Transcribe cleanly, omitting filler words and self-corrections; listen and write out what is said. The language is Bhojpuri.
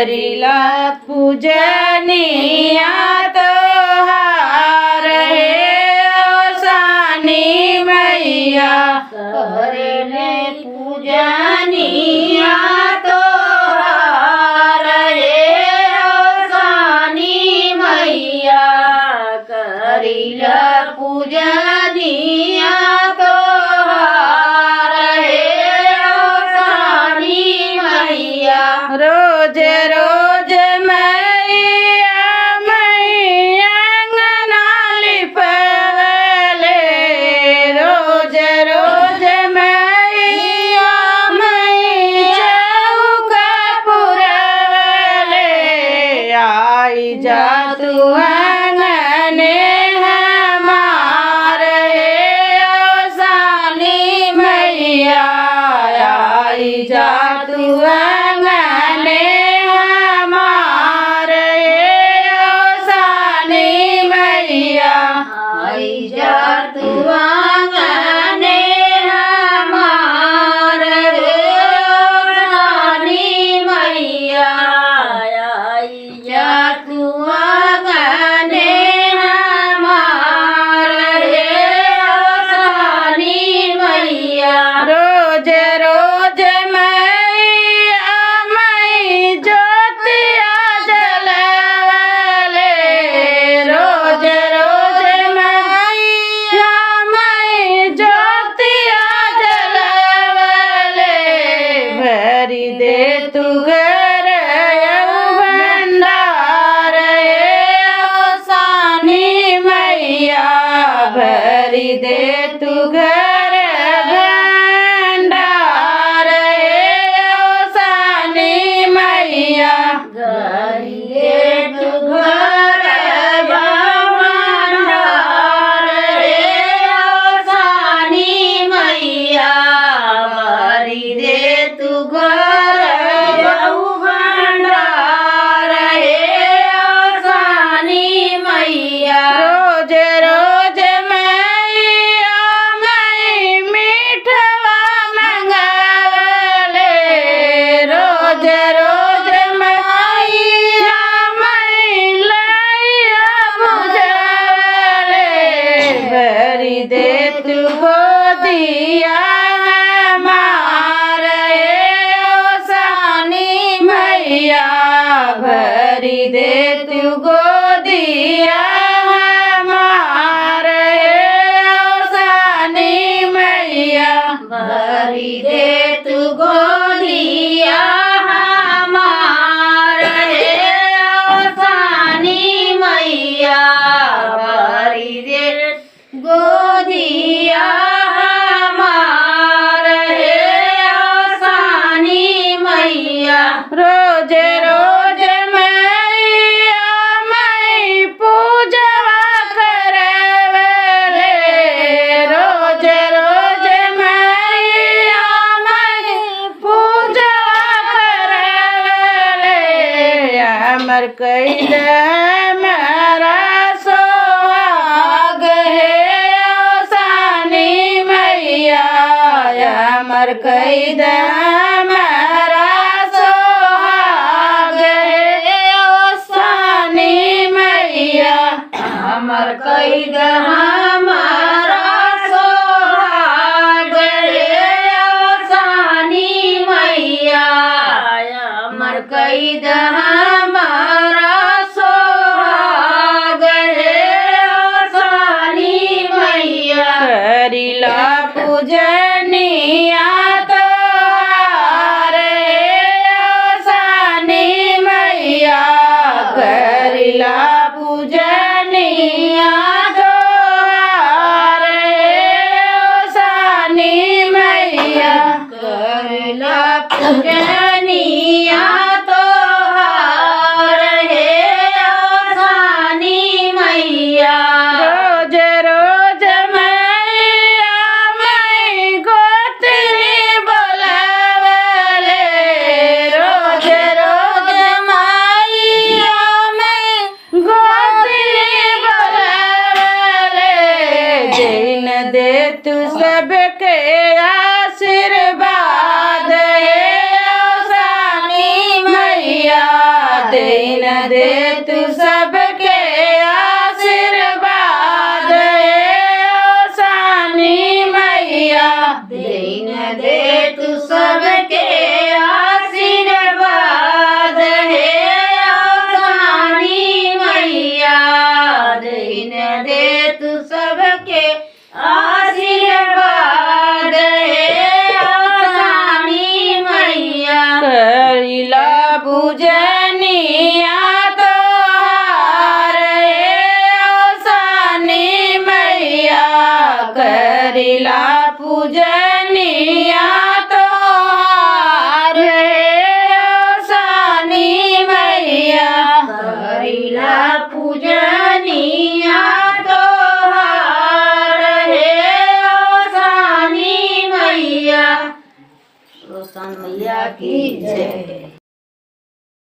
करिला पूजनिया तोहार हे सानी मैया करले पूजनिया तोहार हे सानी मैया करिला पूजनिया तोहार हे सानी मैया रोज रोज मैया मैया अंगना लिपवले रोज रोज मैया मैया चौका पुरवले आई जा तू अंगने हमार हे सानी मैया आई जा तू अंगने हमार हे सानी मैया आई जा तू आंगने हमार हे सानी मैया आई जा तू आंगने हमार हे सानी मैया रोज रोज मैया मई ज्योतिया जलवले रोज रोज मैया मई ज्योतिया जलवले भरी दे तू घर भंडार हे सानी मैया भरी दे तू घर भंडार हे सानी मैया गरिए तू घर भंडार हे सानी मैया भरी दे तू घर भंडार हे सानी मैया रोज रोज मैया मई मीठवा मंगवले रोज रोज मैया मई लैया बुझवले भरी दे तू गोदिया हमार हे सानी मैया भरी दे तू गोदिया हमार हे सानी मैया भरी दे तू गोदिया हमार हे सानी मैया भरी दे गोदिया हमार हे सानी मैया रोज रोज मैया मई पूजवा करवले रोज रोज मैया मई पूजवा करवले अमर कैद हमारा सोहाग हे सानी मैया अमर कैद हमारा सोहाग हे सानी मैया अमर कैद हमारा सोहाग हे सानी मैया अमर कैद हमारा सोहाग हे सानी मैया करिला पूजनिया तोहार हे सानी मैया करिला पूजनिया तोहार हे सानी मैया करला पूजनिया तोहार हे सानी मैया रोज रोज मैया मई गोतनी बोलावले रोज रोज मैया मई गोतनी बोलावले जैन दे तू सबके आशीर्वाद हे सानी मैया दे तू सबके आशीर्वाद ओ सानी मैया दीन दे तू सबके आशीर्वाद है ओ सानी मैया दीन दे तू सबके आशीर्वाद है ओ सानी मैया करिला पूजनिया तोहार ओ सानी मैया करिला पूजनिया तोहार ओ सानी मैया करिला पूजनिया तोहार है ओ सानी मैया। रोशन मैया की जय।